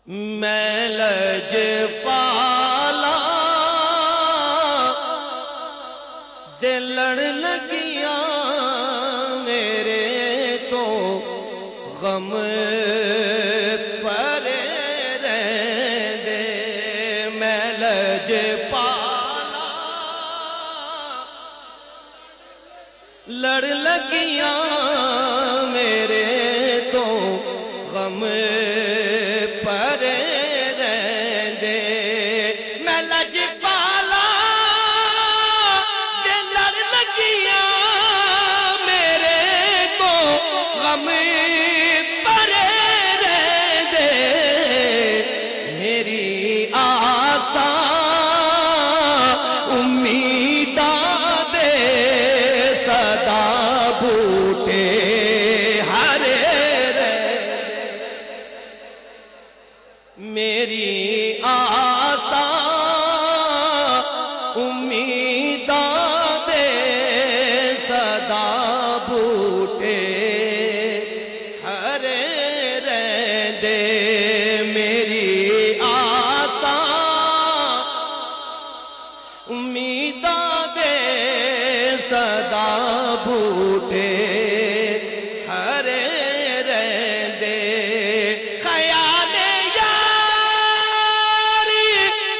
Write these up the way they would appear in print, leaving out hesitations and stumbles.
میں لجپالا دل لڑ لگیاں میرے تو غم پرے رہندے میں لجپالا لڑ لگیاں میرے تو غم پرے رہندے میں لجپالا دل لڑ لگیاں میرے تو غم پرے رہندے میری آساں امیداں دے صدا بوٹے ہرے رہندے میری آساں امیداں دے صدا بوٹے ہرے رہندے میری آساں امیداں دے صدا بوٹے ہرے رہندے خیال یاری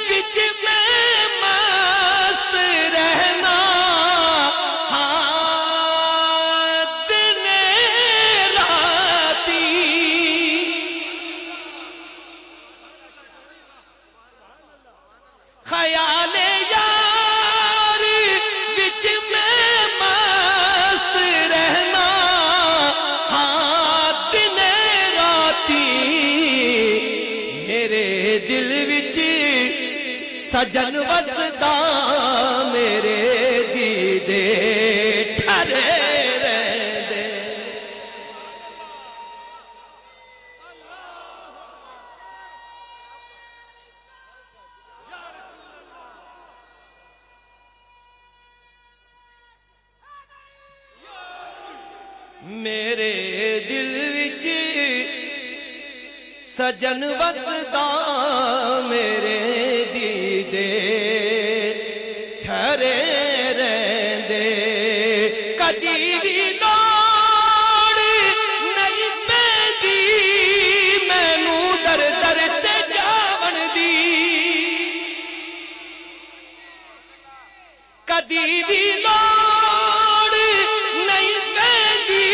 وچ میں مست رہنا ہاں دن راتی خیال یاری وچ میں مست رہنا ہاں دن راتی میرے دل وچ سجن وسدا میرے دیدے ٹھرے رہندے میرے دل وچ سجن وسدا میرے دیدے ٹھرے رہندے کدی بھی لوڑ نہیں پیندی مینوں در در تے جاون دی کدی بھی لوڑ نہیں پیندی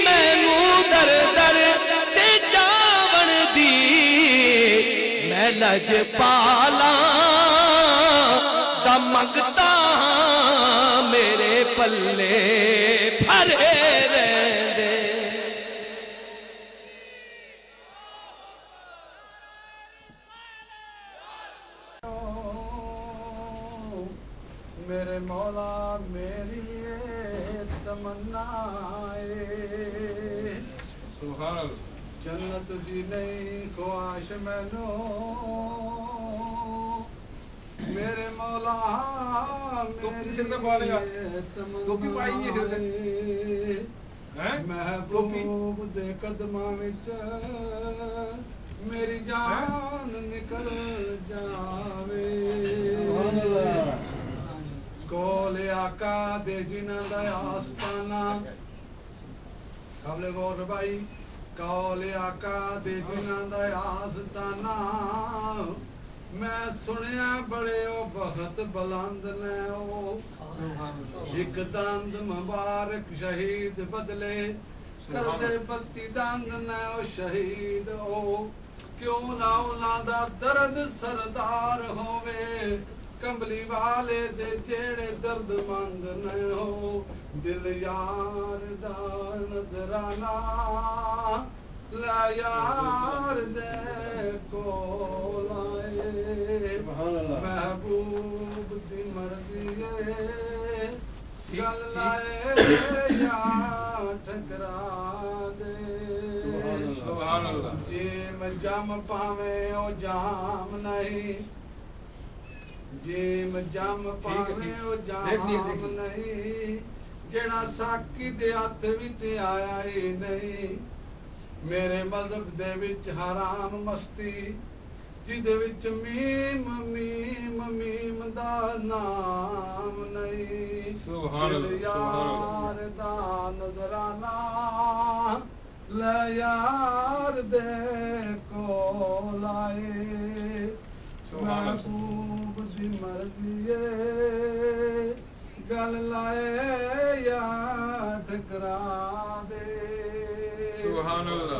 مینوں در در تے جاون دی میں لجپالا دا منگتا ہاں میرے پلے بھرے رہندے میرے مولا میری یہ تمنا ہے سبحان اللہ جنت دی نہیں خواہش مینوں میرے مولا ٹوپی سر پہ پا لے گا ٹوپی پائی نہیں سر پہ محبوب دے قدماں وچ میری جان نکل جاوے کول آقا دے جنہاں دا آستانہ قبل غور بھائی کول آقا دے جنہاں دا آستانہ میں سنیا بڑے او بخت بلند نے او ایک دند مبارک شہید بدلے کردے بستی دند نے او شہید او کیوں نہ انہاں دا درد سردار ہووے کمبلی والے دے جیڑے درد مند نہ ہو دل یار دا نظرانہ لا یار دے کول آئے محبوب دی مرضی ہے گل لائے یا ٹھکرا دے سبحان اللہ جیم جم پاوے او جام نہیں جیم جم پاوے او جام نہیں جڑا ساکی دے ہاتھ وچ آیا ہی نہیں ਮੇਰੇ ਮਜ਼ਹਬ ਦੇ ਵਿੱਚ ਹਰਾਮ ਮਸਤੀ ਜਿਹਦੇ ਵਿੱਚ ਮੀਮ ਮੀਮ ਮੀਮ ਦਾ ਨਾਮ ਨਹੀਂ ਸੁਭਾਨ ਅੱਲਾਹ, ਯਾਰ ਦਾ ਨਜ਼ਰਾਨਾ ਲੈ ਯਾਰ ਦੇ ਕੋਲ ਆਏ ਮਹਿਬੂਬ ਦੀ ਮਰਜ਼ੀ ਏ ਗੱਲ ਲਾਏ ਜਾਂ ਠਕਰਾ ਦੇ ਸੁਭਾਨ ਅੱਲਾਹ।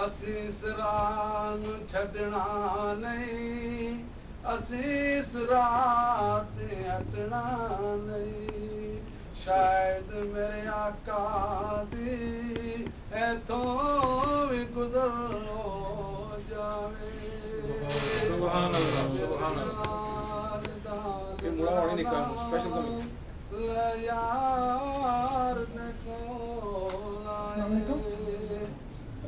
ਅਸੀਂ ਇਸ ਰਾਹ ਨੂੰ ਛੱਡਣਾ ਨਹੀਂ ਅਸੀਂ ਇਸ ਰਾਹ ਤੇ ਹਟਣਾ ਨਹੀਂ ਸ਼ਾਇਦ ਮੇਰੇ ਆਕਾ ਦੀ ਇਥੋਂ ਵੀ ਗੁਜ਼ਰ ਹੋ ਜਾਵੇ ਸੁਭਾਨ ਅੱਲਾਹ, ਸੁਭਾਨ ਅੱਲਾਹ। ਇਹ ਮੁੜਾ ਵਾਲੀ ਨਿਕਲ ਸਪੈਸ਼ਲ ਤੋਂ ਲੈ ਯਾਰ ਨੇ ਕੋਲ ਆਏ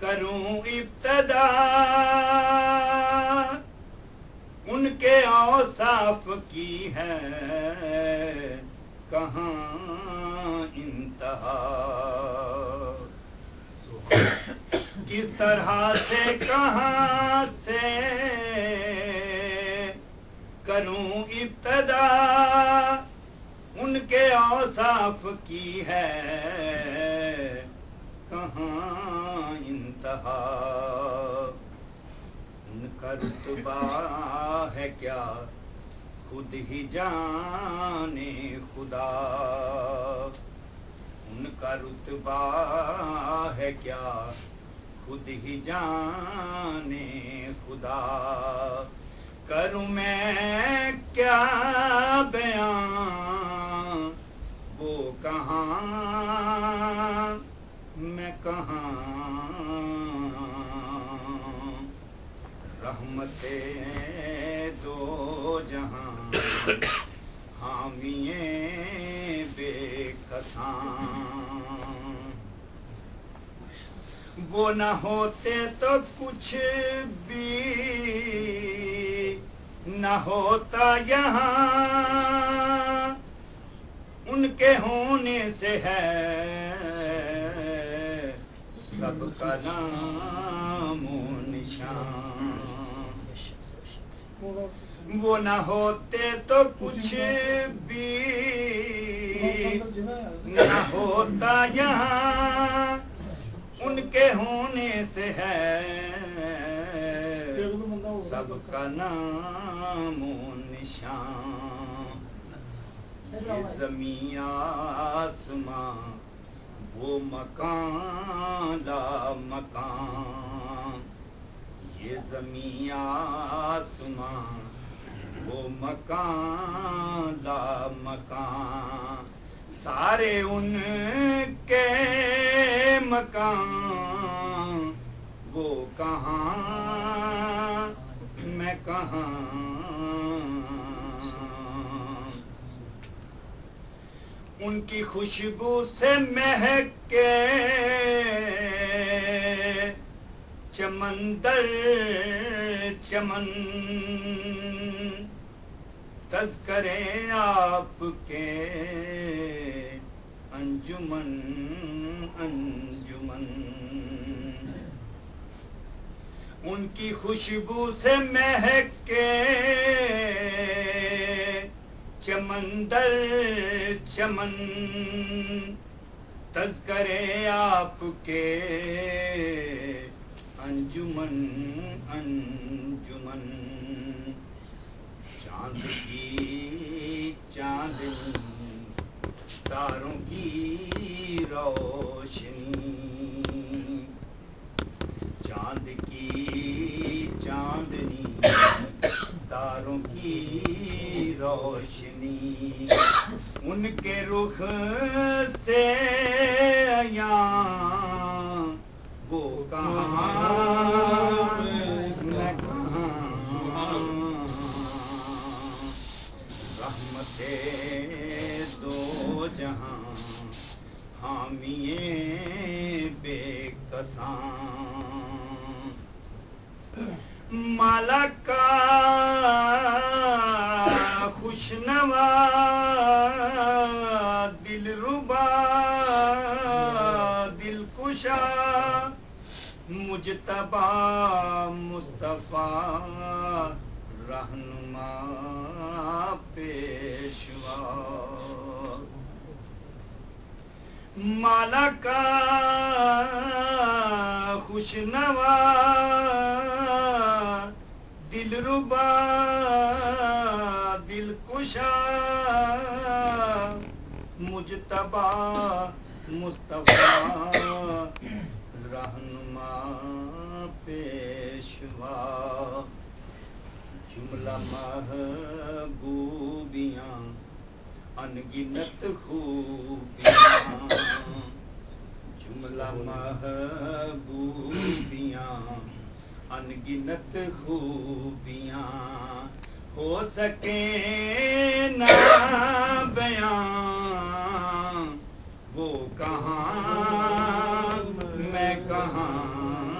کروں ابتدا ان کے اوصاف کی ہے کہاں انتہا کس طرح سے کہاں سے کروں ابتدا ان کے اوصاف کی ہے کہاں انتہا ان کا رتبہ ہے کیا خود ہی جانے خدا ان کا رتبہ ہے کیا خود ہی جانے خدا کروں میں کیا بیان وہ کہاں میں کہاں رحمتیں دو جہاں حامی بے کساں وہ نہ ہوتے تو کچھ بھی نہ ہوتا یہاں ان کے ہونے سے ہے سب کا نام و نشان وہ نہ ہوتے تو کچھ بھی نہ ہوتا یہاں ان کے ہونے سے ہے سب کا نام و نشان یہ زمین آسماں وہ مکان لا مکان یہ زمین آسماں وہ مکان لا مکان سارے ان کے مکان وہ کہاں میں کہاں ان کی خوشبو سے مہک کے چمن در چمن تذکرے آپ کے انجمن انجمن ان کی خوشبو سے مہک کے چمن در چمن تذکرے آپ کے انجمن انجمن چاند کی چاندنی تاروں کی روشنی چاند کی چاندنی تاروں کی روشنی ان کے رخ سے عیاں وہ کہاں میں کہاں رحمتیں دو جہاں حامی بے کساں مالا کا خوشنوا دل ربا دل کشا مجتبی مصطفیٰ رہنما پیشوا مالا کا خوشنوا دل ربا دل کشا مجتبی مصطفیٰ رہنما پیشوا جملہ محبوبیاں انگنت خوبیاں جملہ محبوبیاں انگنت خوبیاں ہو سکے نہ بیان وہ کہاں میں کہاں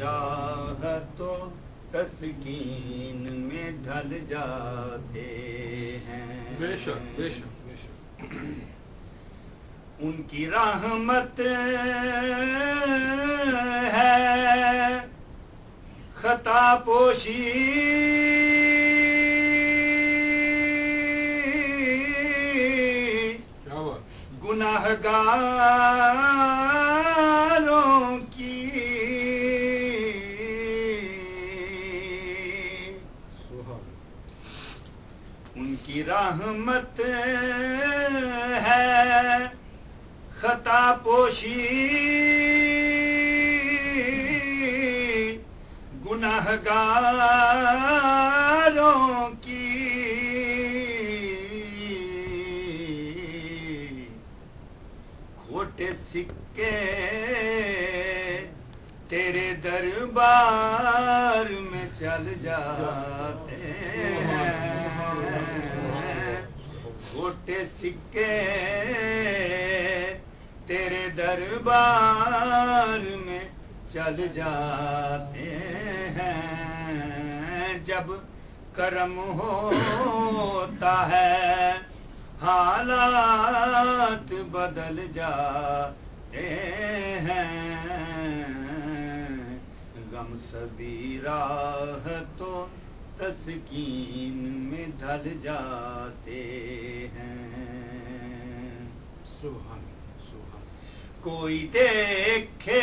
راہ تو تسکین میں ڈھل جاتے ہیں بے شک بے شک بے شک ان کی رحمت ہے خطا پوشی کیا بات گناہگاروں کی سبحان ان کی رحمت ہے خطا پوشی گناہگاروں کی کھوٹے سکے تیرے دربار میں چل جاتے ہیں کھوٹے سکے تیرے دربار میں چل جاتے ہیں جب کرم ہوتا ہے حالات بدل جاتے ہیں غم سبھی راہ تو تسکین میں ڈھل جاتے ہیں سبحان سبحان کوئی دیکھے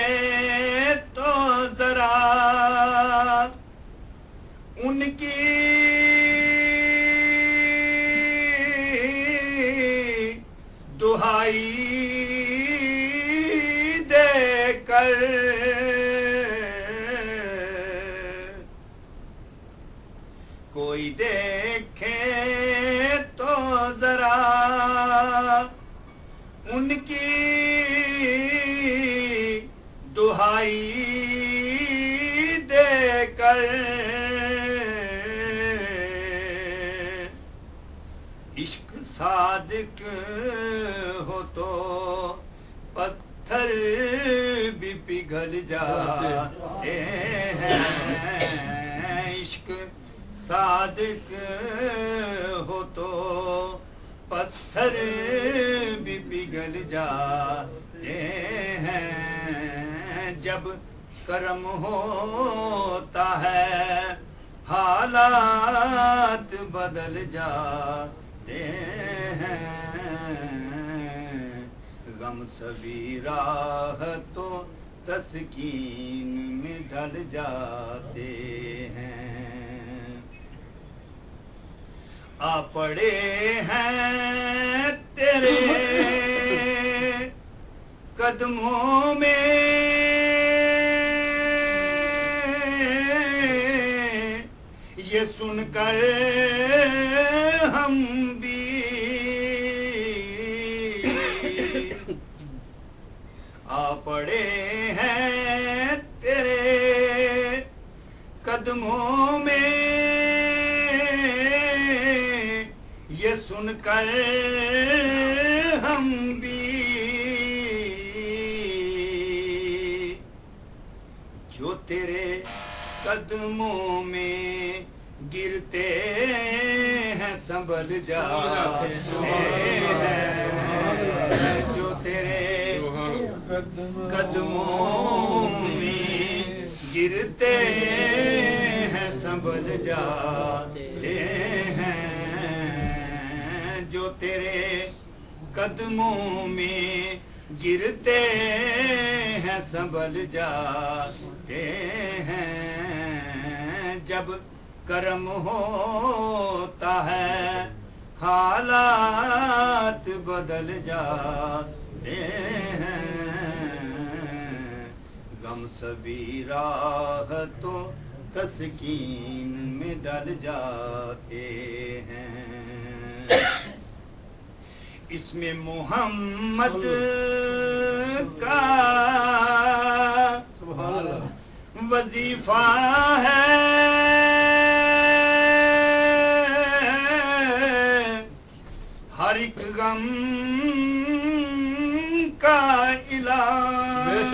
تو ذرا ان کی دہائی دے کر کوئی دیکھے تو ذرا ان کی دہائی دے کر عشق صادق ہو تو پتھر بھی پگھل جاتے ہیں عشق صادق ہو تو پتھر بھی پگھل جاتے ہیں جب کرم ہوتا ہے حالات بدل جاتے ہیں غم سبھی راہ تو تسکین میں ڈھل جاتے ہیں آ پڑے ہیں تیرے قدموں میں یہ سن کر ہم بھی آ پڑے ہیں تیرے قدموں میں یہ سن کر ہم بھی جو تیرے قدموں میں گرتے ہیں سنبھل جاتے ہیں جو تیرے قدموں میں گرتے ہیں سنبھل جاتے ہیں جو تیرے قدموں میں گرتے ہیں سنبھل جاتے ہیں جب کرم ہوتا ہے حالات بدل جاتے ہیں غم سبھی راہ تو تسکین میں ڈل جاتے ہیں اس میں محمد کا وظیفہ ہے ہر ایک غم کا علاج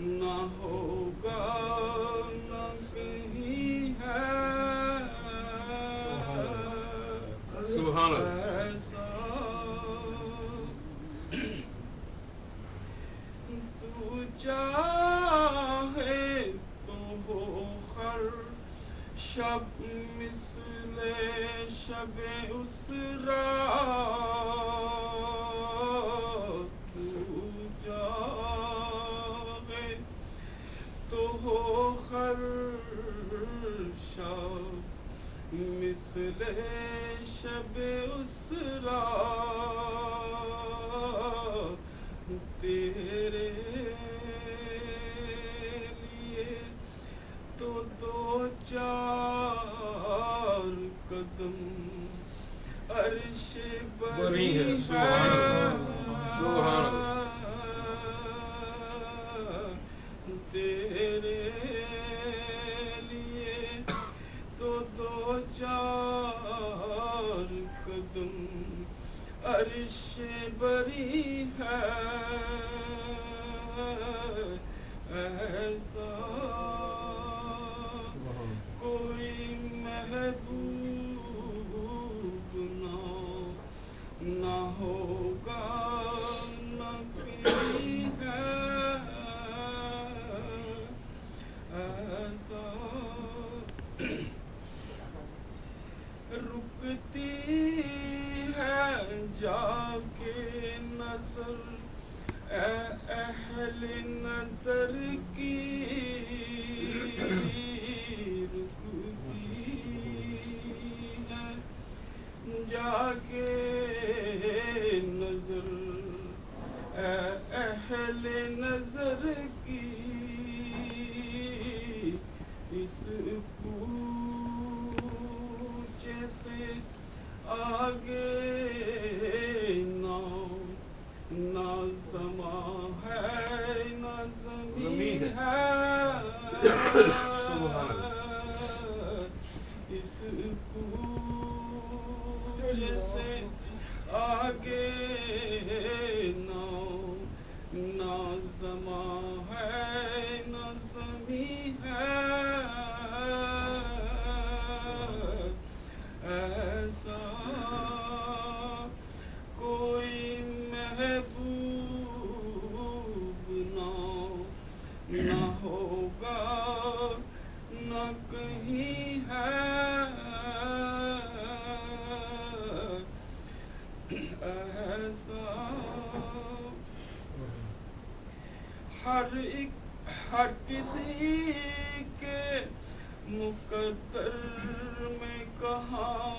نہ ہوگا نہ کہیں ہے سبحان اللہ ایسا تو چاہے تو ہو ہر شب مثل شب اسرا تو چاہے تو ہو ہر شب مثل شب اسرا تیرے لیے تو دو چار قدم عرش بری ہے سبحان تیرے لیے تو دو چار قدم عرش بری ہے ایسا کوئی محبوب نہ ہوگا نہ کہیں ہے ایسا رکتی ہے جا کے نظر اے اہل نظر کی رکتی ہے جا کے نظر اے اہل نظر کی اس کوچے سے آگے نہ زماں ہے نہ زمین ہے اس کوچے سے آگے نہ زماں ہے نہ زمین ہے ایسا کوئی محبوب نہ ہوگا نہ کہیں ہے ایسا ہر کسی کے مقدر میں کہاں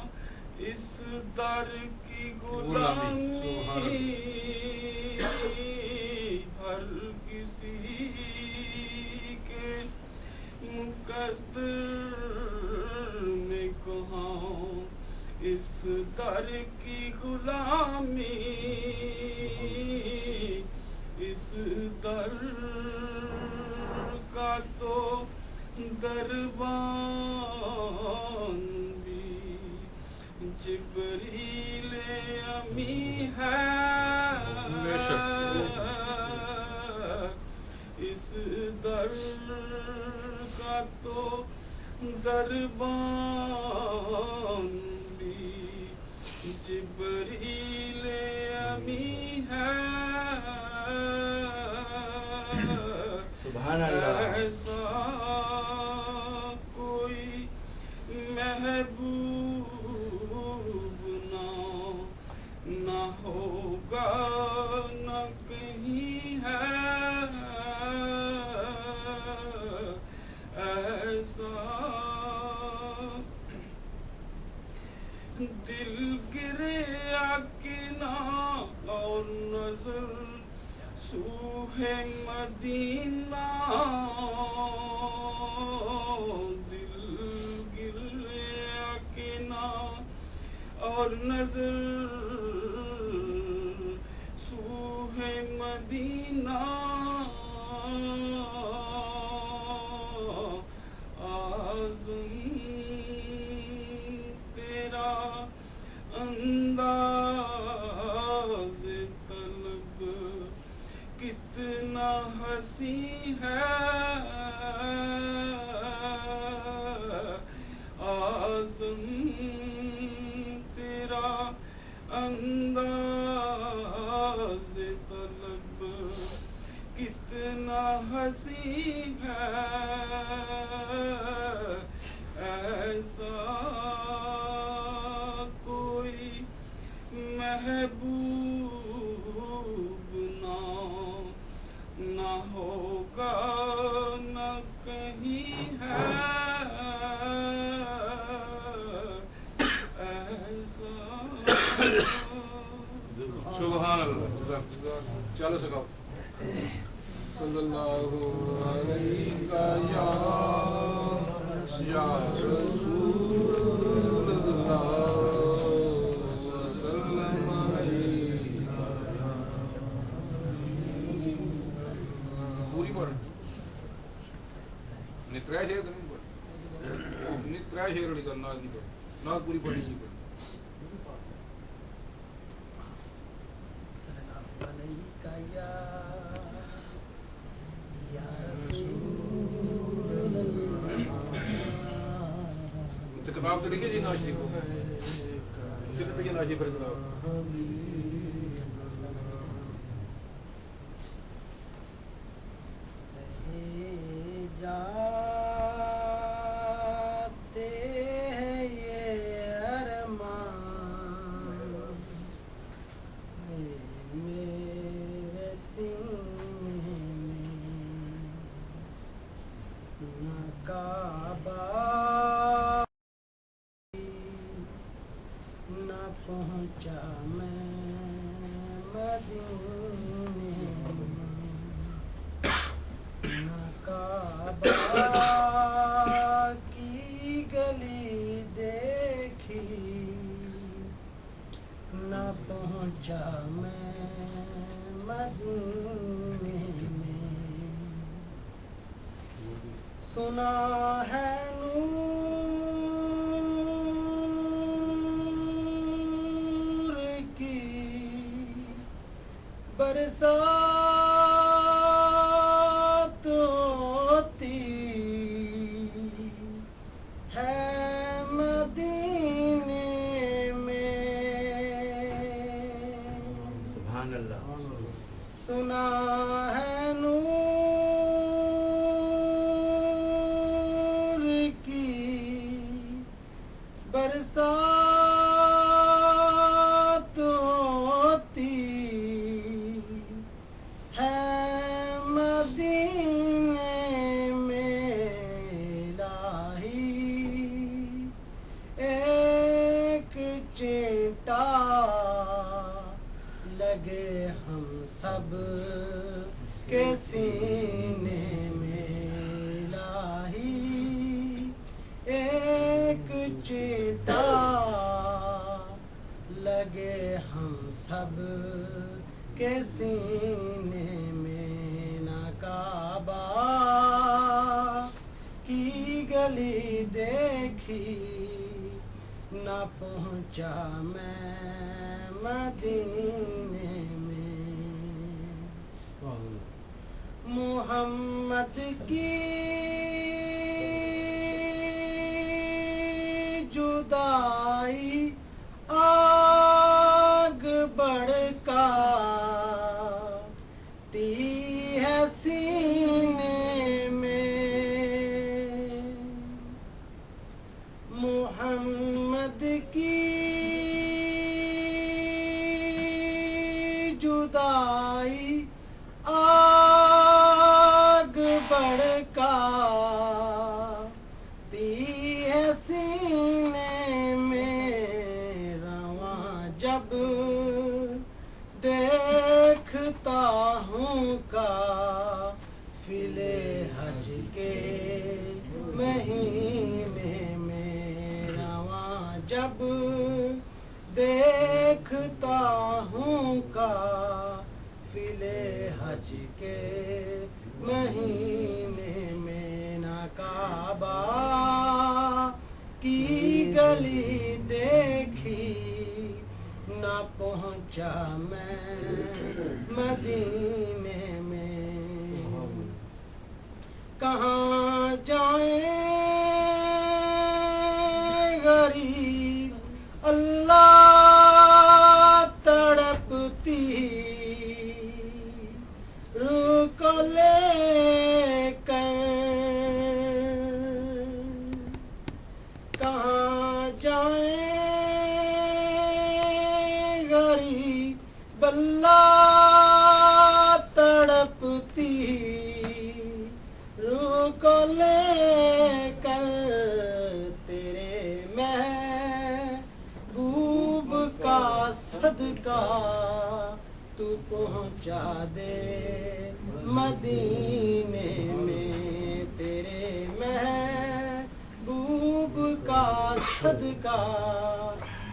اس در کی غلامی ہر کسی کے مقدر میں کہاں اس در کی غلامی اس در کا تو دربان بھی جبریل امی ہے اس در کا تو دربان بھی جبریل امی ہے سبحان اللہ ایسا کوئی محبوب نہ ہوگا نہ کہیں ہے ایسا دل گرے اکنا اور نظر سوہے مدینہ دل گرے اکنا اور نظر سوہے مدینہ آزم تیرا انداز طلب کتنا ہنسی ہے انداز طلب کتنا حسین ہے ایسا کوئی محبوب نہ ہوگا نہ کہیں ہے ایسا سبحان اللہ. چلو سکھاؤ. صلی اللہ علیہ یا رسول اللہ وسلم علیہ. پوری پڑھ نترا شیر تو نہیں پڑھ نترا شیر والی گل نہ نہیں پڑھ نہ پوری پڑھنی نہیں پڑھ. کتاب تو لکھی جی ناشی کو کتنے پیجے ناشی پر کتاب جاتے ہیں یہ ارمان میرے سینے میں نہ کعبہ نہ پہنچا میں مدینے نہ کعبہ کی گلی دیکھی نہ پہنچا میں مدینے میں سنا ہے نور کی برسات ہوتی ہے مدینے میں سبحان اللہ. سنا ہے نور کی برسات ہوتی ہے مدینے میں الہی ایک چیٹا لگے ہم سب کے سینے میں الہی ایک چیٹا لگے ہم سب کے سینے میں نہ کعبہ کی گلی دیکھی نہ پہنچا میں مدینے میں محمد کی جدائی آگ بڑھکاتی ہے سینے میں محمد کی جدائی آگ بڑھکاتی ہے سینے میں رواں جب دیکھتا ہوں قافلے حج کے مہینے میں رواں جب دیکھتا ہوں قافلے حج کے مہینے میں نہ کعبہ کی گلی دیکھی نہ پہنچا میں مدینے میں کہاں جائیں غریب اللہ بلا تڑپتی روح کو لے کر تیرے محبوب کا صدقہ تو پہنچا دے مدینے میں، تیرے محبوب کا صدقہ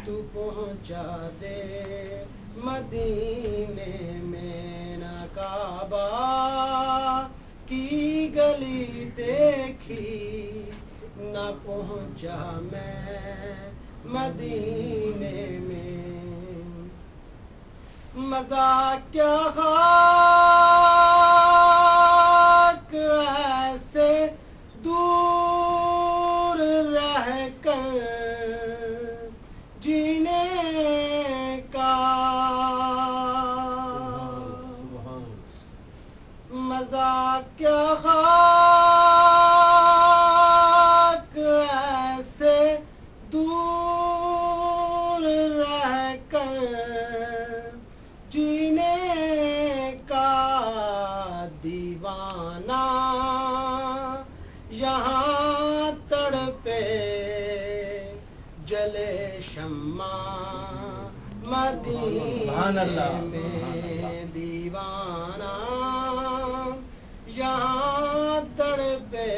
تو پہنچا دے مدینے میں، نہ کعبہ کی گلی دیکھی نہ پہنچا میں مدینے میں، مزہ کیا خاک ایسے دور رہ کر جینے کا، مزہ کیا خاک ایسے دور رہ کر جینے کا، دیوانہ یہاں تڑپے جلے شمع مدینے میں، دیوانہ یہاں تڑپے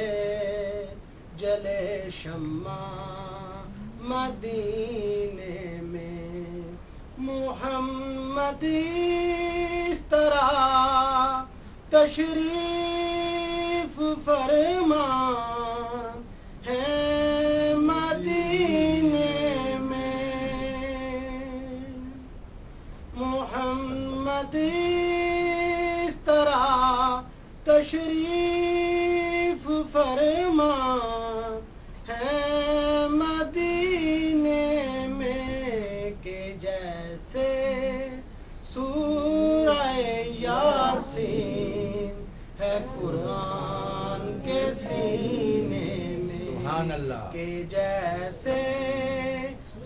جلے شمع مدینے میں، محمد اس طرح تشریف فرما ہے مدینے میں، محمد اس طرح تشریف فرما ہے مدینے میں، کہ جیسے سورہ یاسین ہے قرآن کے سینے میں، سبحان اللہ، کہ جیسے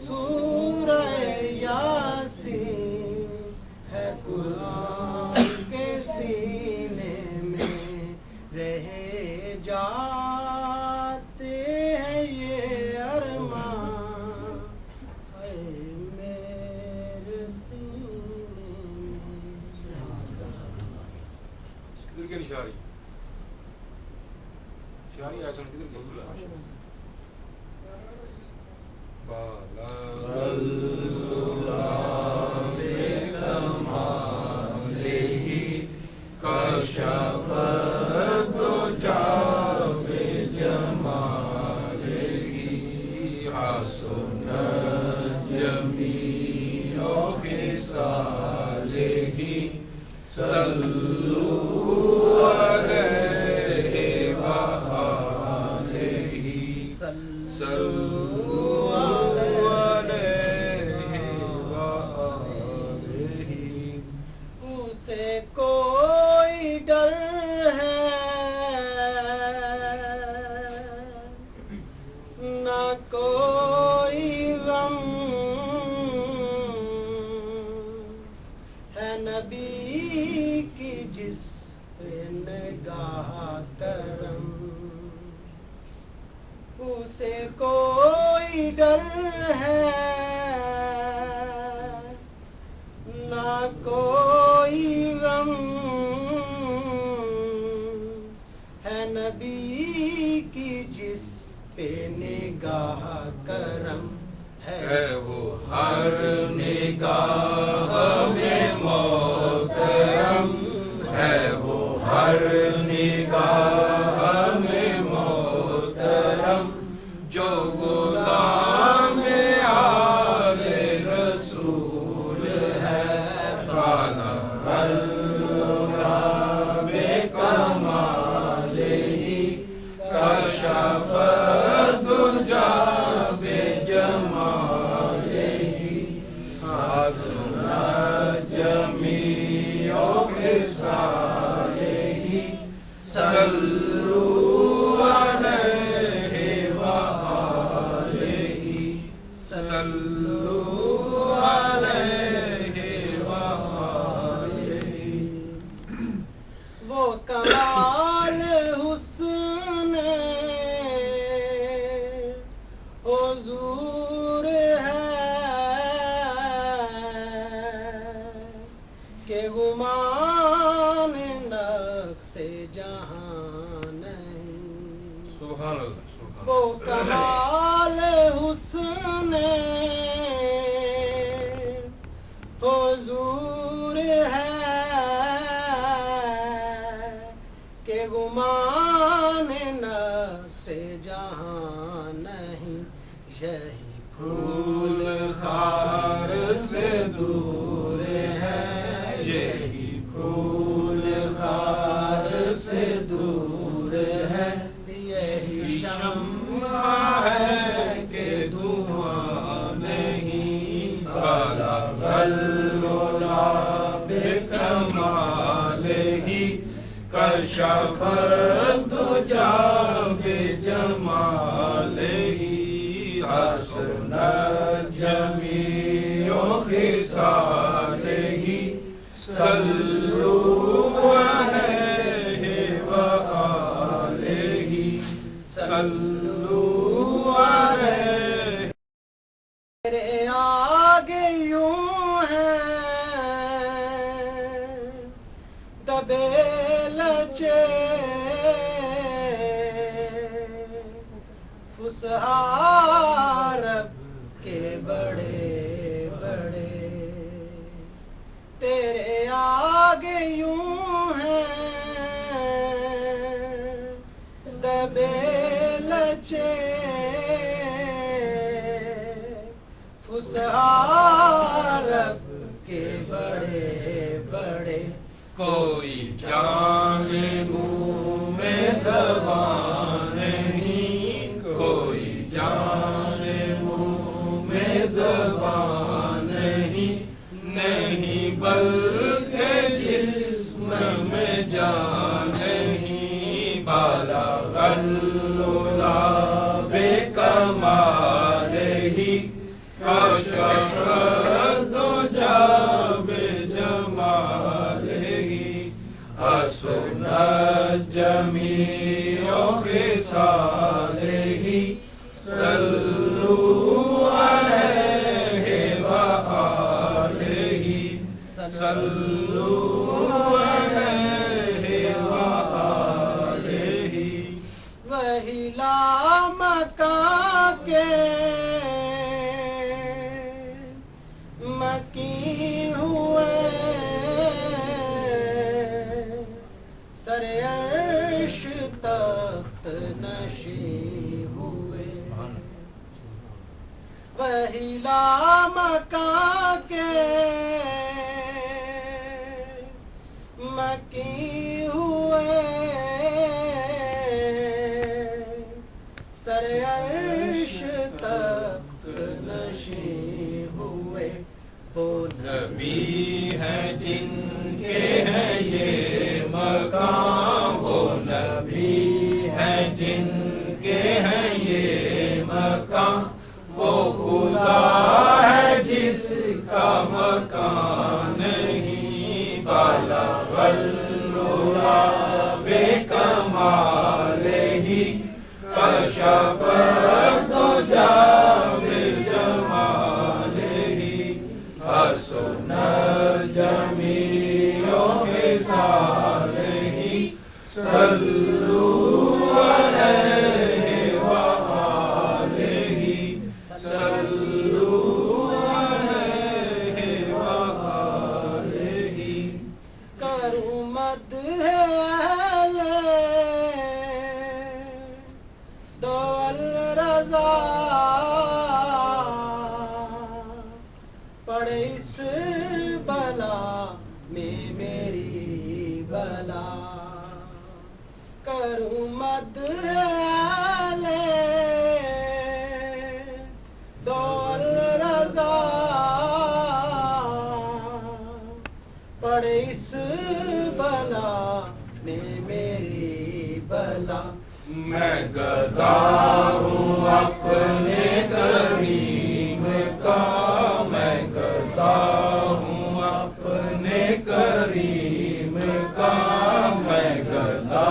سورہ یاسین ہے قرآن کے سینے میں، رہ جاتے ہیں یہ ارمان اے میرے سینے میں۔ کدھر گئی شاعری؟ شاعری آسان کدھر گئی؟ بالا اسے کوئی ڈر ہے نہ کوئی غم ہے، نبی کی جس پہ نگاہ کرم، اسے کوئی ڈر ہے نہ کوئی غم ہے، نبی کی جس پہ نگاہ کرم ہے، وہ ہر نگاہ میں محترم ہے، وہ ہر نگاہ میں محترم، جو غلام آل رسول ہے، بالا الغراب کمالہی کشف الدجا بجمالہی حسنت کہ گمان نقص جہاں نہیں، سبحان اللہ سبحان وہ اللہ. کمال حسن حضور ہے کہ گمان نقص جہاں نہیں، یہی پھول خار سے دور ہے، یہی پھول خار سے دور ہے، یہی شمع ہے کہ دھواں نہیں، بلغ العلا بکمال ہی، کشف الدجا بجمال ہی، حسن جمیع خصال ہی، صلوا علیہ وآلہ، صلوا علیہ. تیرے آگے یوں ہے دبے لچے فسحا رب کے بڑے بڑے، تیرے آگے یوں ہے دبے لچے فسحا رب کے بڑے بڑے، کوئی جان منہ میں زبان نہیں، کوئی جان منہ میں زبان نہیں، نہیں بلکہ جسم میں جان نہیں، بالغ العلا بکمال ہی، کشف الدجا بجمال ہی، حسن جمیع خصال ہی، صلوا علیہ وآلہ، صلوا علیہ وآلہ. وہی لامکاں کے مکی ہوئے، سر عرش تخت نشین ہوئے، وہی لامکاں کے مکی ہوئے، سر عرش تخت نشین ہوئے، وہ نبی ہے جن کے ہیں یہ مقام، وہ نبی ہے جن کے ہیں یہ مقام، وہ خدا ہے جس کا مکان نہیں، بالغ العلا بکمال ہی، کشف الدجا بجمال ہی، حسن جمیع خصال ہی، صلوا علیہ وآلہ، صلوا علیہ وآلہ. کروں مد اہل دول رضا، پڑے اس بلا میں میری بلا، کروں مد اہل دول رضا، پڑے اس بلا میں میری بلا، میں گدا ہوں اپنے کریم کا، میں گدا ہوں اپنے کریم کا، میں گدا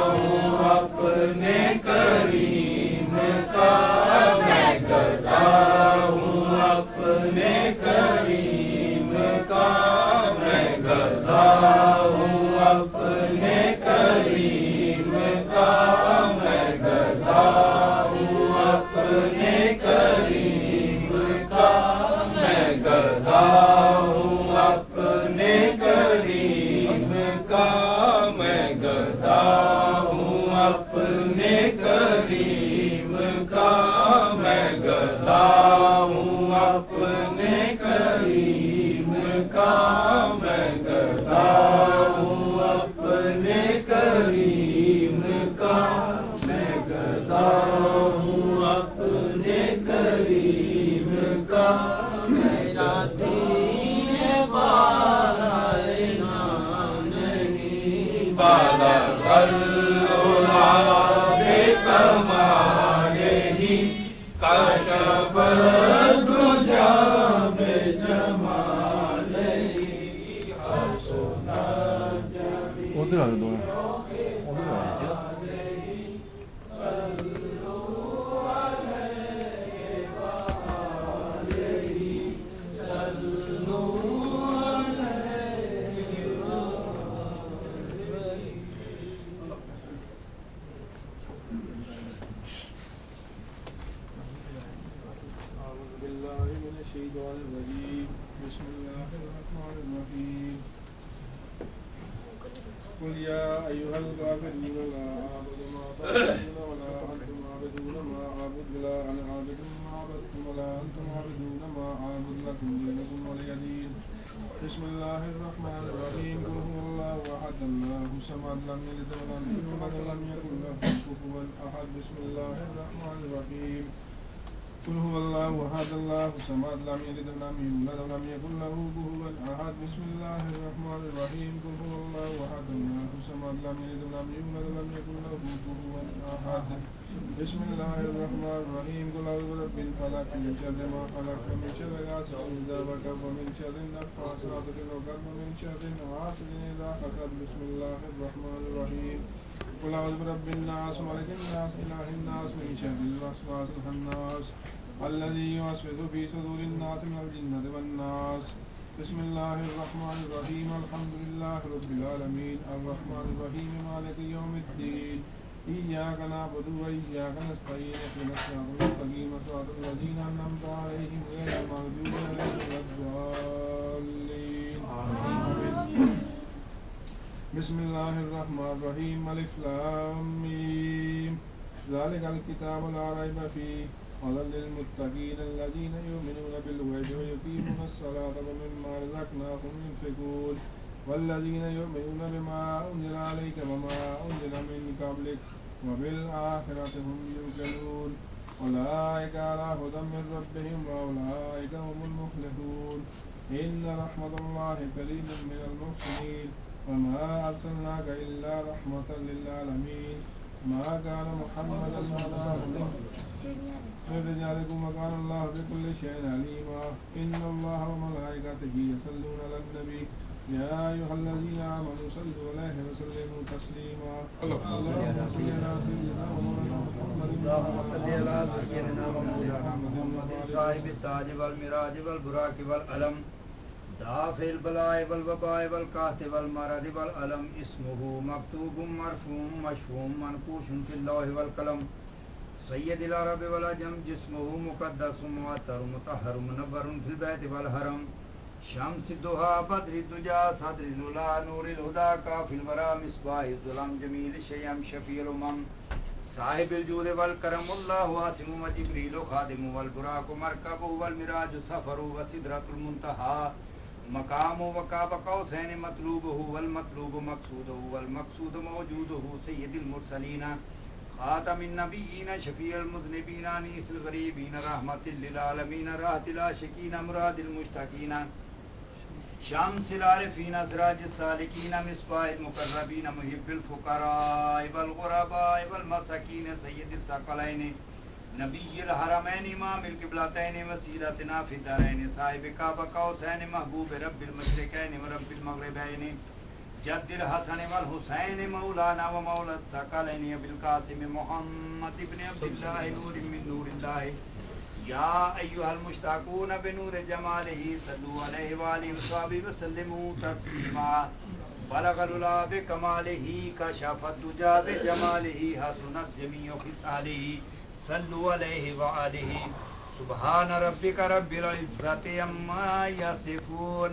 ہوں اپنے کریم کا، میں گدا ہوں اپنے کریم کا، میں گدا کا میں گدا ہوں اپنے کریم کا میں گدا ہوں اپنے کریم کا میرا دین بالائے نام نہیں بالا بے کمال ہی کاشف دجا بے جمال ہی حسنا جمی ادھر آ دو ادھر آ أعوذ بالله من الشيطان الرجيم بسم الله الرحمن الرحيم قل يا أيها الكافرون لا أعبد ما تعبدون ولا أنتم عابدون ما أعبد ولا أنا عابد ما عبدتم ولا أنتم عابدون ما أعبد لكم دينكم ولي دين بسم الله الرحمن الرحيم قل هو الله أحد الله الصمد لم يلد ولم يولد ولم يكن له كفوا أحد بسم الله الرحمن الرحيم قل هو الله أحد الله الصمد لم يلد ولم يولد ولم يكن له كفوا أحد بسم الله الرحمن الرحيم قل هو الله أحد الله الصمد لم يلد ولم يولد ولم يكن له كفوا أحد بسم الله الرحمن الرحيم قل أعوذ برب الفلق من شر ما خلق ومن شر غاسق إذا وقب ومن شر النفاثات في العقد ومن شر حاسد إذا حسد بسم الله الرحمن الرحيم قل أعوذ برب الناس ملك الناس إله الناس من شر الوسواس الخناس الذي يوسوس في صدور الناس من الجنة والناس بسم الله الرحمن الرحيم الحمد لله رب العالمين الرحمن الرحيم مالك يوم الدين إياك نعبد وإياك نستعين اهدنا الصراط المستقيم صراط الذين أنعمت عليهم غير المغضوب عليهم ولا الضالين آمين بسم الله الرحمن الرحيم ألف لام ميم ذلك الكتاب لا ريب فيه هدى للمتقين الذين يؤمنون بالغيب ويقيمون الصلاة ومما رزقناهم ينفقون والذين يؤمنون بما أنزل عليك وما أنزل من قبلك وبالآخرة هم يوقنون أولئك على هدى من ربهم وأولئك هم المفلحون إن رحمة الله قريب من المحسنين وما أرسلناك إلا رحمة للعالمين ما كان محمد من رجالكم وكان الله بكل شيء عليما إن الله وملائكته يصلون على النبي يا أيها الذين آمنوا صلوا عليه وسلموا تسليما اللهم صل على سيدنا محمد صاحب التاج والمراج والبراق والعلم دافع البلاء والوباء والقحط والمرض والألم اسمه مكتوب مرفوع مشفوع منقوش في اللوح والقلم سيد العرب والعجم جسمه مقدس معطر مطهر منور في البيت والحرم شمس الضحى بدر الدجى صدر الأولى نور الهدى كافي الورى مصباح الظلام جميل الشيم شفيع الأمم صاحب الجود والكرم الله واسم وجبريل خادم والبراق مركب والمراج سفر وسدرة المنتهى مقام وقاب قوسين مطلوبه والمطلوب مقصوده والمقصود موجوده سيد المرسلين خاتم النبيين شفيع المذنبين انيس الغريبين رحمة للعالمين راحة العاشقين مراد المشتاقين شمس العارفين سراج السالكين مصباح المقربين محب الفقراء والغرباء والمساكين سيد الثقلين نبي الحرمين امام القبلتين وسيلتنا في الدارين صاحب قاب قوسين محبوب رب المشرقين ورب المغربين جد الحسن والحسين مولانا ومولى الثقلين ابي القاسم محمد بن عبد الله نور من نور الله يا أيها المشتاقون بنور جماله صلوا عليه وآله وصحبه وسلموا تسليما بلغ العلا بكماله كشف الدجى بجماله حسنت جميع خصاله صلوا عليه وآله سبحان ربك رب العزة عما يصفون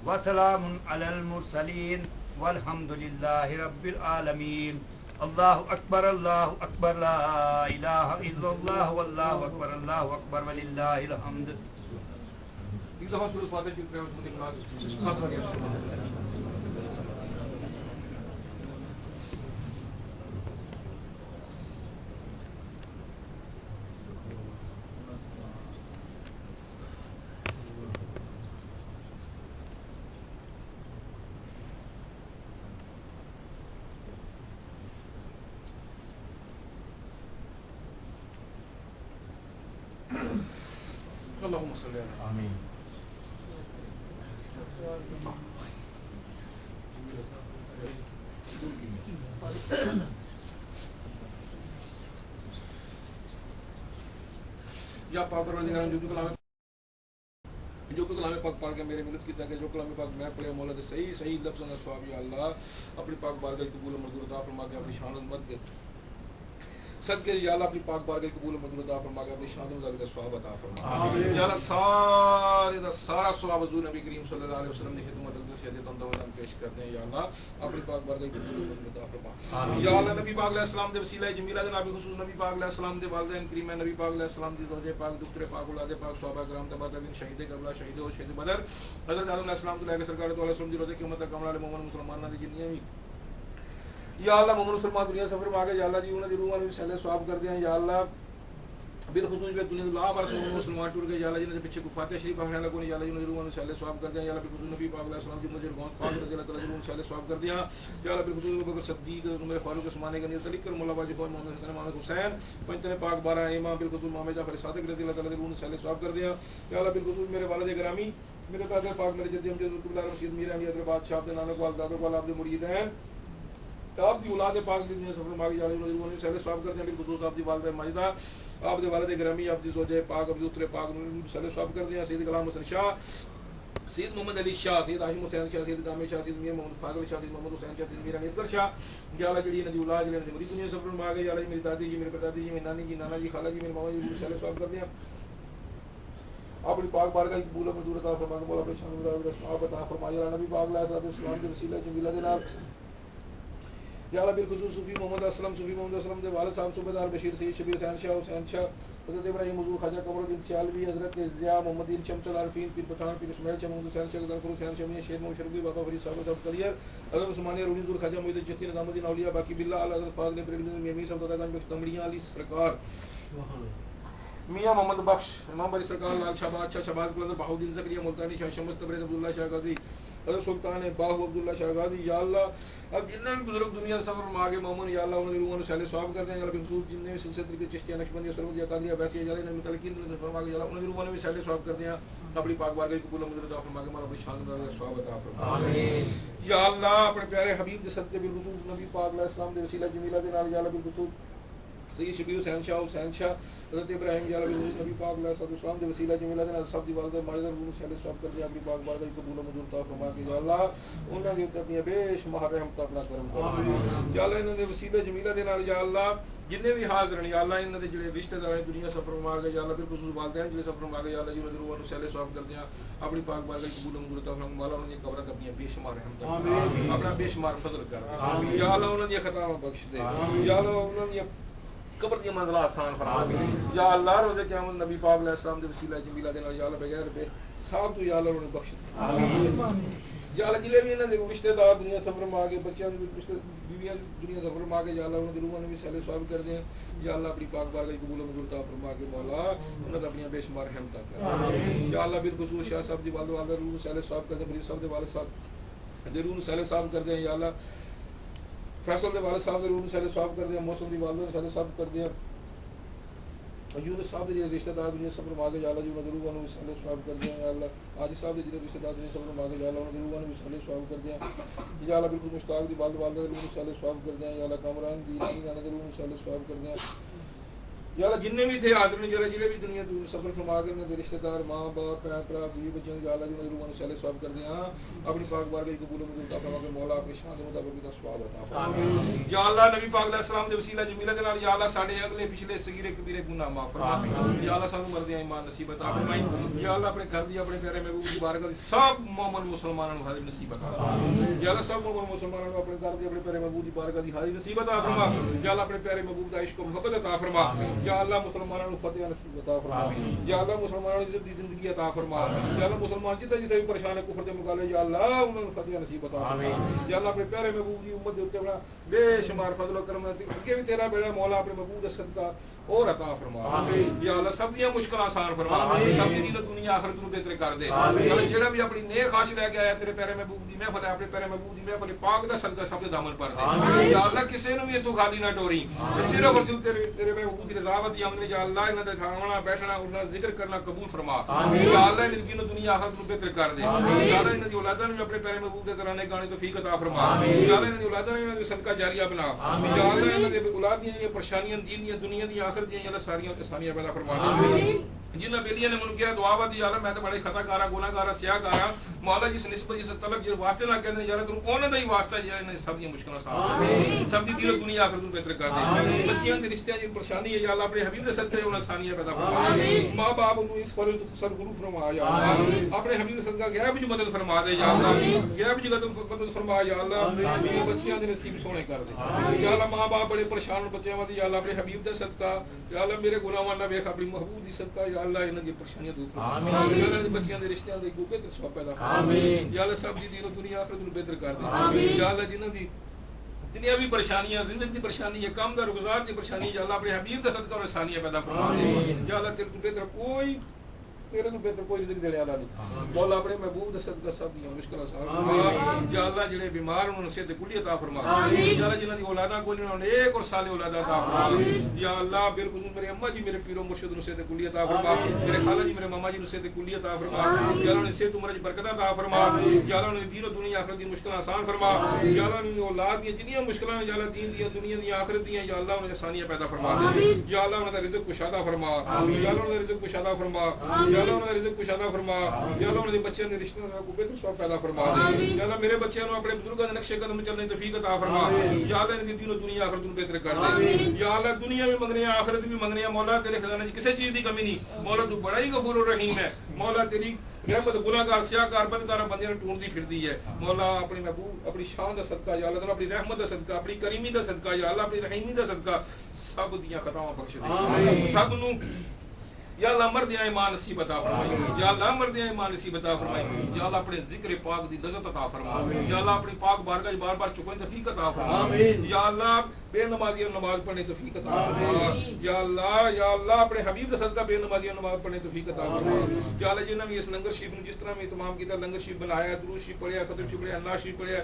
وسلام على المرسلين والحمد لله رب العالمين الله أكبر لا إله إلا الله والله أكبر ولله الحمد. دفعہ سورۃ فاتحہ شریف پڑھیں سورۃ اخلاص 7 بار یا اللهم صل علی آمین. یا پاک پروردگار جو کلام پاک پڑھ کے میرے ملت کی تاکہ جو کلام پاک میں پڑھے مولا دے صحیح صحیح لفظوں کا ثواب یا اللہ اپنی پاک بارگاہ قبول و منظور عطا فرما کے اپنی شان و عظمت دے صدقے یا اللہ اپنی پاک بارگاہ قبول و منظور عطا فرما کے اپنی شان و عظمت کا ثواب عطا فرما. یا اللہ سارا ثواب حضور نبی کریم صلی اللہ علیہ وسلم کی خدمت میں ہم پیش کرتے ہیں. یا اللہ اپنی پاک بارگاہ قبول و منظور عطا فرما. یا اللہ نبی پاک علیہ السلام دے وسیلہ جمیلہ دے نبی خصوص نبی پاک علیہ السلام دے والدین کریم نبی پاک علیہ السلام دی زوجے پاک دختر پاک اولاد پاک صحابہ کرام تبارک شہید کربلا شہید و شہید بدر حضرت آدم علیہ السلام علیہ سرکار تو علیہ وسلم دی روزے کی امت کامل علی مومن مسلمانوں دی جنیاں وی یا اللہ مومن مسلمان دنیا سفر میں آگے یا اللہ جی انہوں نے روحاں میں سہلے ثواب کر دیا. یا اللہ بالخصوص میں دنیا اللہ بار مسلمان ٹور گئے. یا اللہ جی نے پیچھے کو فاتحہ شریف پڑھنے لگو. یا اللہ جی نے روحاں میں سہلے ثواب کر دیا. یا اللہ بالخصوص نبی پاک علیہ السلام کی مسجد گون پاک رضی اللہ تعالی عنہ سہلے ثواب کر دیا. یا اللہ بالخصوص ابو بکر صدیق عمر فاروق عثمان غنی طریق کر مولا باجی خان محمد حسن محمد حسین پنجتن پاک 12 امام بالخصوص امام جعفر صادق رضی اللہ تعالی عنہ سہلے ثواب کر دیا. یا اللہ بالخصوص میرے والد گرامی میرے قادر پاک میرے جدی امجد اللہ رشید میرا امیر حیدرآباد شاہ عبد نانک والداد والا عبد مرید ہیں آپ کی اولاد پاک دی دنیا سفر ماگی جالی انہوں نے سہلے ثواب کر دیا. بالخصوص آپ دی والدہ ماجدہ آپ دے والد گرامی آپ دی زوجہ پاک آپ دی اترے پاک سہلے ثواب کر دیا. سید غلام حسن شاہ سید محمد علی شاہ سید ہاشم حسین شاہ سید دامے شاہ سید میر محمد فاضل شاہ سید محمد حسین شاہ سید میر انیس شاہ. یا اللہ جڑی ندی اولاد جڑی میری دنیا سفر ماگے. یا اللہ میری دادی جی میرے پردادی جی میری نانی جی نانا جی خالہ جی میرے ماما جی سہلے ثواب کر دیا. اپنی پاک بارگاہ قبول و منظور عطا فرما. مولا اپنی شان و ثواب عطا فرما. یا نبی پاک علیہ السلام کے وسیلہ جمیلہ دے نال یا اللہ بالخصوص صوفی محمد اسلم دے والد صاحب صوبیدار بشیر سید شبیر حسین شاہ حضرت ابراہیم حضور خواجہ قمر الدین سیالوی حضرت ضیاء محمد الدین شمس العارفین پیر پٹھان پیر اسماعیل شاہ محمد حسین شاہ ظفر حسین شاہ میاں شیر محمد شرفی بابا فرید صاحب کلیئر حضرت عثمانیہ روحی حضور خواجہ معین الدین چشتی نظام الدین اولیاء باقی باللہ اعلی حضرت فاضل بریلوی میاں صاحب دادا گنج بخش تمڑیاں علی سرکار میاں محمد بخش امام بری سرکار لال شاہ بادشاہ شہباز قلندر بہاؤالدین زکریا ملتانی شاہ شمس تبریز عبداللہ شاہ غازی حضرت سلطان باہو عبداللہ شاہ غازی. یا اللہ اب جتنے بھی بزرگ دنیا سفر میں آگے مومن یا اللہ انہوں نے روحوں نے سہلے ثواب کر دیں. یا اللہ بالخصوص جتنے بھی سلسلے طریقے چشتیہ نقشبندیہ سرودیہ قادریہ بیسیہ جالین متعلقین سفر میں آگے یا اللہ انہوں نے روحوں نے بھی سہلے ثواب کر دیا. اپنی پاک بارگاہ قبول و منظور عطا فرما کے ہمارا اپنی شان کا ثواب عطا فرما. آمین. یا اللہ اپنے پیارے حبیب کے صدقے بالخصوص نبی پاک علیہ السلام کے وسیلہ جمیلہ دے نال یا اللہ بالخصوص سید شبیر حسین شاہ حضرت ابراہیم یا اللہ نبی پاک علیہ السلام کے وسیلہ جمیلہ دے نال سب دی والدہ ماجدہ روح سہلے ثواب کر دیا. اپنی پاک بارگاہ قبول و منظور عطا فرما کے یا اللہ انہاں دی اپنی بے شمار رحمت عطا کرم کر. یا اللہ انہاں دے وسیلہ جمیلہ دے نال یا اللہ جتنے بھی حاضر ہیں یا اللہ انہاں دے جڑے رشتہ دار ہیں دنیا سفر میں آ گئے یا اللہ بالخصوص والدین جڑے سفر میں آ گئے یا اللہ جنہوں نے روحوں سہلے ثواب کر دیا. اپنی پاک بارگاہ قبول و منظور عطا فرما. مولا انہاں دی قبرات اپنی بے شمار رحمت اپنا بے شمار فضل کر. یا اللہ انہاں دی خطاواں بخش دے. یا اللہ انہاں دی قبر کی منزل آسان فرما. یا اللہ روز قیامت نبی پاک علیہ السلام دے وسیلہ جمیلہ دے نال یا اللہ بغیر بے صاحب تو یا اللہ انہوں نے بخش دے. یا اللہ جلے بھی انہاں دے رشتہ دار دنیا سفر میں آگے بچیاں بھی رشتہ بیویاں دنیا سفر میں آگے یا اللہ انہاں دی روحاں نے بھی سہلے ثواب کر دیں. یا اللہ اپنی پاک بارگاہ قبول و منظور عطا فرما کے مولا انہاں دا اپنی بے شمار رحمت کر. یا اللہ بالخصوص شاہ صاحب دی والدہ روح سہلے ثواب کر دیں. فرید صاحب دے والد صاحب دے روح سہلے ثواب کر دیں. یا اللہ فیصل دے والد صاحب دے روح سہلے ثواب کر دیں. موسم دی والدہ سہلے ثواب کر دیں. یونس صاحب دے رشتہ دار دنیا سفر میں آگے یا اللہ جو روحاں نے سہلے ثواب کر دیں. یا اللہ عادی صاحب دے رشتہ دار دنیا سفر میں آگے یا اللہ انہاں روحاں نے سہلے ثواب کر دیں. یا اللہ بالکل مشتاق دی والدہ روح سہلے ثواب کر دیں. یا اللہ کامران دی نانا دے روح سہلے ثواب کر دیں. یا اللہ جننے بھی تھے آدمی جڑے بھی دنیا سفر فرما کے انہاں دے رشتہ دار ماں باپ بہن بھرا بیوی بچے یا اللہ جو روحاں نے سہلے ثواب کر دیں. اپنی پاک بارگاہ قبول و منظور عطا فرما کے مولا اپنی شان دے مطابق دا ثواب عطا فرما. یا اللہ نبی پاک علیہ السلام دے وسیلہ جمیلہ دے نال یا اللہ ساڈے اگلے پچھلے صغیرے کبیرے گناہ معاف فرما. یا اللہ سانو مرضی ایمان نصیب عطا فرمائی. یا اللہ اپنے گھر دی اپنے پیارے محبوب دی بارگاہ دی سب مومن مسلماناں نوں حاضری نصیب عطا فرما. یا اللہ سب مومن مسلماناں نوں اپنے گھر دی اپنے پیارے محبوب دی بارگاہ دی حاضری نصیب عطا فرما. یا اللہ اپنے پیارے محبوب دا عشق و محبت عطا فرما. یا یا اللہ مسلمانوں کو فتح نصیب عطا فرما یا اللہ مسلمانوں کو عزت دی زندگی عطا فرما یا اللہ مسلمان جتنے جتنے بھی پریشان ہے کفر دے مقابلے یا اللہ انہوں نے فتح نصیب عطا فرما یا اللہ اپنے پیارے محبوب کی امت دے اوپر بڑا بے شمار فضل و کرم اگے بھی تیرا بیڑا مولا اپنے محبوب دے صدقہ اور عطا فرما یا اللہ سب دی مشکل آسان فرما سب دی دنیا آخرت نو بہتر کر دے یا اللہ جڑا بھی اپنی نیک خواہش لے کے آیا تیرے پیارے محبوب دی محفل اپنے پیارے محبوب دی محفل پاک دا صدقہ سب دے دامن پر دے یا اللہ کسے نو بھی تو خالی نہ ڈوری صرف اور صرف تیرے محبوب دی رضامت دی ہم نے یا اللہ انہاں دا کھانا بیٹھنا انہاں دا ذکر کرنا قبول فرما یا اللہ ان کی دنیا آخرت نو بہتر کر دے یا اللہ ان دی اولاداں نو اپنے پیارے محبوب دے ترانے گانے توفیق عطا فرما یا اللہ ان دی اولاداں نو صدقہ جاریہ بنا یا اللہ ان دی اولاد دی پریشانیاں دین دی دنیا دی آخرت دی یا اللہ ساری آسانیاں پیدا فرما جنہاں بیلیاں نے من کیا دعا دی یا اللہ میں تے بڑے خطا کارا گناہ کارا سیاہ کارا مولا جس نسبت جس طلب جس واسطے نہ کہندے یا اللہ تو انہاں دا ہی واسطہ جے نے سب دی مشکلاں آسان سب دی دل دنیا آخرت نو بہتر کر دے بچیاں دے رشتہ دی پریشانی ہے یا اللہ اپنے حبیب دے صدقے انہاں آسانیاں پیدا فرما ماں باپ نو اس پر سر گرو فرما یا اللہ اپنے حبیب دے صدقہ غیب وچ مدد فرما دے یا اللہ غیب وچ مدد فرما یا اللہ بچیاں دے نصیب سونے کر دے یا اللہ ماں باپ بڑے پریشان بچیاں دی یا اللہ اپنے حبیب دے صدقہ یا اللہ میرے گناہاں نہ ویکھ اپنی محبوب دی صدقہ یا اللہ انہاں دی پریشانیاں دور فرما آمین یا اللہ بچیاں دے رشتیاں دے کو بہتر ثواب پیدا آمین یا اللہ سب دی دین و دنیا آخرت نو بہتر کر دے آمین یا اللہ جنہاں دی دنیا بھی پریشانیاں زندگی دی پریشانی ہے کام دا روزگار دی پریشانی یا اللہ اپنے حبیب دا صدقہ اور آسانیاں پیدا فرما دے یا اللہ تیرے تو بہتر کوئی تیرے تو بہتر کوئی زندگی دینے والا نہیں مولا اپنے محبوب دے صدقہ سب دی مشکل آسان فرما یا اللہ جڑے بیمار انہاں نوں صحت کلی عطا فرما یا اللہ جنہاں دی اولاداں کوئی انہاں نوں نیک اور صالح اولاد عطا فرما یا اللہ بالکل میرے اماں جی میرے پیر و مرشد نوں صحت کلی عطا فرما میرے خالہ جی میرے ماما جی نوں صحت کلی عطا فرما یا اللہ نے صحت عمر دی برکت عطا فرما یا اللہ نے دین و دنیا آخرت دی مشکل آسان فرما یا اللہ نے اولاد دی جنیاں مشکلاں یا اللہ دین دی دنیا دی آخرت دی یا اللہ انہاں آسانیاں پیدا فرما یا اللہ انہاں دا رزق کشادہ فرما یا اللہ انہاں دا رزق کشادہ فرما یا اللہ انہاں دا رزق کشادہ فرما یا اللہ انہاں دے بچیاں دے رشتہ کو بہتر ثواب پیدا فرما یا اللہ میرے بچیاں نوں اپنے بزرگاں دے نقشے قدم چلنے دی توفیق عطا فرما یا اللہ ان دی دین و دنیا آخرت نوں بہتر کر دے یا اللہ دنیا میں منگنے آخرت بھی منگنے مولا تیرے خزانے وچ کسی چیز دی کمی نہیں مولا تو بڑا ہی غفور الرحیم ہے مولا تیری رحمت گناہگار سیاہکار بدکار بندیاں نوں ٹونڈدی پھردی ہے مولا اپنے محبوب اپنی شان دا صدقہ یا اللہ اپنی رحمت دا صدقہ اپنی کریمی دا صدقہ یا اللہ اپنی رحیمی دا صدقہ سب دیاں خطاواں بخش دے سب نوں یا اللہ مردیاں ایمان نصیب عطا فرمائی یا اللہ مردیاں ایمان نصیب عطا فرمائی یا اللہ اپنے ذکر پاک دی لذت عطا فرما یا اللہ اپنی پاک بارگاہ بار بار چکنے توفیق عطا فرما یا اللہ بے نمازیاں نماز پڑھنے توفیق عطا فرما یا اللہ اپنے حبیب دا صدقہ بے نمازیاں نماز پڑھنے توفیق عطا فرما یا اللہ جنہاں بھی اس لنگر شریف نوں جس طرح میں اہتمام کیتا لنگر شریف بنایا درود شریف پڑھیا ختم شریف پڑھیا اللہ شریف پڑھیا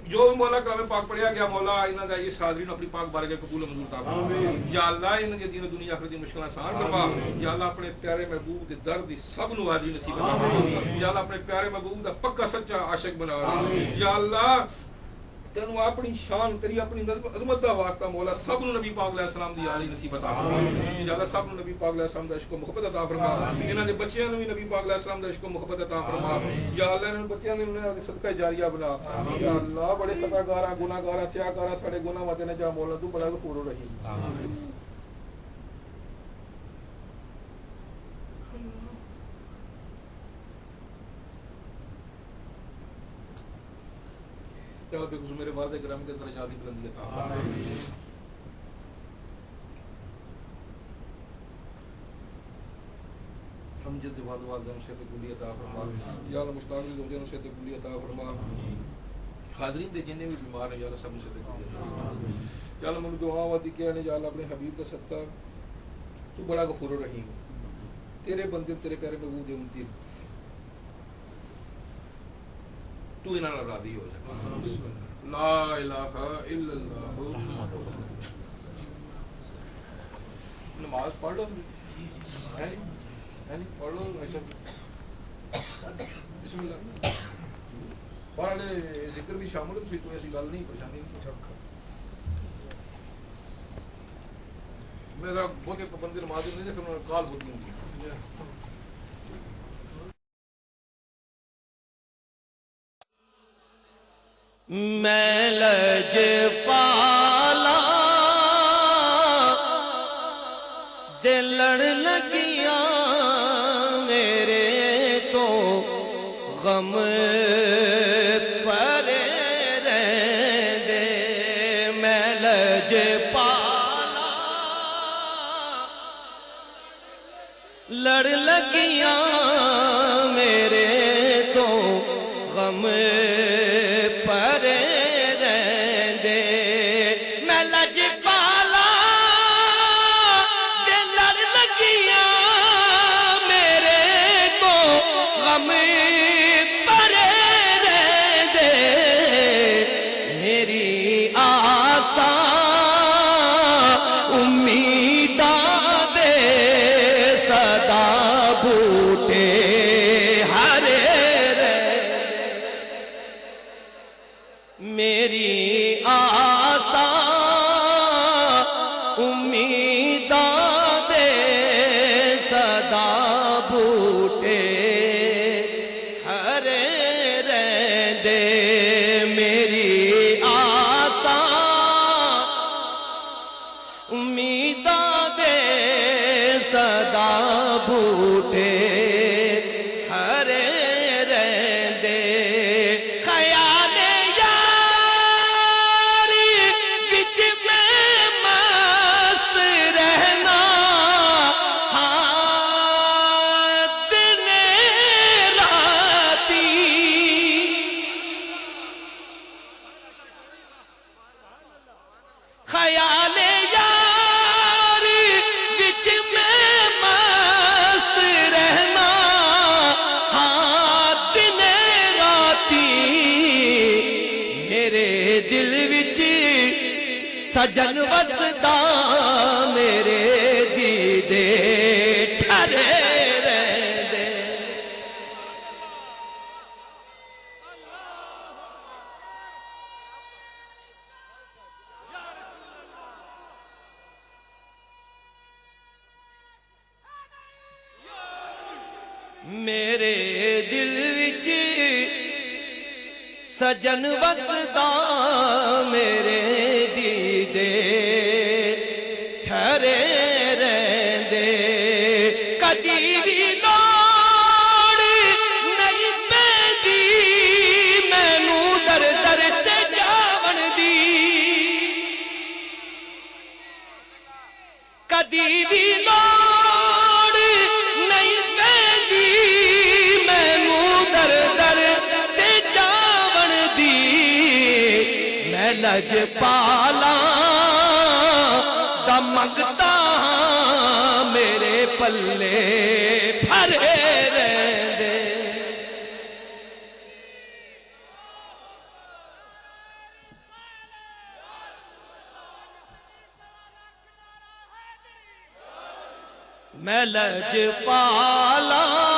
جو مولا کلام پاک پڑھیا گیا مولا انہاں دا اس حاضرین اپنی پاک بارگاہ قبول منظور عطا فرما یا اللہ انہاں دی دین دنیا آخرت دی مشکل آسان فرما یا اللہ اپنے پیارے محبوب دے در دی سب نوں حاضری نصیب عطا فرما یا اللہ اپنے پیارے محبوب دا پکا سچا عاشق بنا یا اللہ تینوں اپنی شان تیری اپنی عظمت دا واسطہ مولا سب نوں نبی پاک علیہ السلام دی یاری نصیب عطا فرما یا اللہ سب نوں نبی پاک علیہ السلام دا عشق و محبت عطا فرما انہاں دے بچیاں نوں بھی نبی پاک علیہ السلام دا عشق و محبت عطا فرما یا اللہ انہاں بچیاں نوں انہاں دے صدقہ جاریہ بنا یا اللہ بڑے خطاکار گناہگار سیاہکار ساڈے گناہ وتے نہ جا مولا تو بڑا غفور الرحیم آمین یا رب خصوص میرے والد کرام کے درجات کی بلندی عطا فرما امجد والدین سے کلی عطا فرما یا اللہ مشتاق زوجین سے کلی عطا فرما حاضرین دے جننے بھی بیمار ہیں یا اللہ سب سے کلی عطا فرما یا اللہ من دعا وادی کیا نے یا اللہ اپنے حبیب کا صدقہ تو بڑا غفور الرحیم تیرے بندے تیرے پیارے محبوب دے امتی تو انہاں نال راضی ہو جا لا الہ الا اللہ نماز پڑھ لو ہے پڑھ لو ایسا بسم اللہ پڑھنے ذکر بھی شامل ہے تو کوئی ایسی گل نہیں پریشانی نہیں میرا بہت پابندی نماز نہیں ہے کہ کال ہوتی ہوں میں لج پالا دل لڑ لگیاں میرے تو غم پرے رہندے میں لج پالا لگیاں میرے تو غم پرے رہندے میں لج پالا دے لڑ لگیاں میرے تو غم پرے رہندے میری آساں امیداں دے صدا بوٹے ہرے میری آساں امیداں دے صدا بوٹے ہرے رہندے میری آساں امیداں دے صدا بوٹے ہرے رہندے خیال یاری وچ میں مست رہنا ہاں دن راتی خیال یاری وچ میں مست رہنا ہاں دن راتی میرے دل وچ سجن وسدا میرے دیدے ٹھرے رہندے میرے دل وچ سجن وسدا میرے دیدے ٹھرے رہندے کدی بھی لوڑ نہیں پیندی مینوں در در تے جاون دی کدی بھی لوڑ نہیں پیندی مینوں در در تے جاون دی میں لج پالا دا منگتا ہاں میرے پلے بھرے رہندے میں لج پالا